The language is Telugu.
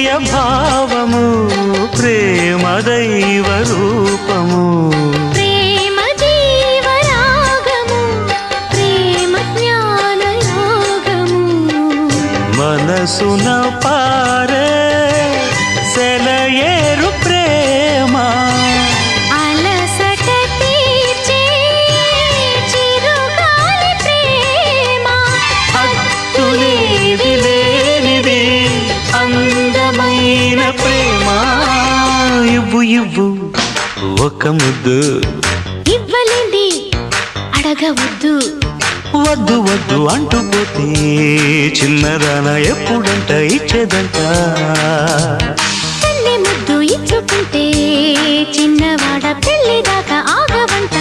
ప్రియ భావము ప్రేమ దైవ రూపము ప్రేమ జీవ రాగము ప్రేమ జ్ఞాన యోగము మనసున పారే సెలయేరు ప్రేమ అలసట తీర్చే చిరుగాలి ప్రేమ హద్దులేవి లేనిది అందమైన ప్రేమ ఇవ్వు ఇవ్వు ఒక ముద్దు ఇవ్వలేంది అడగవద్దు వద్దు వద్దు అంటూ పోతే చిన్నదాన ఎప్పుడంట ఇచ్చేదంట తల్లి ముద్దు ఇచ్చుకుంటే చిన్నవాడ పెళ్లి దాకా ఆగవంట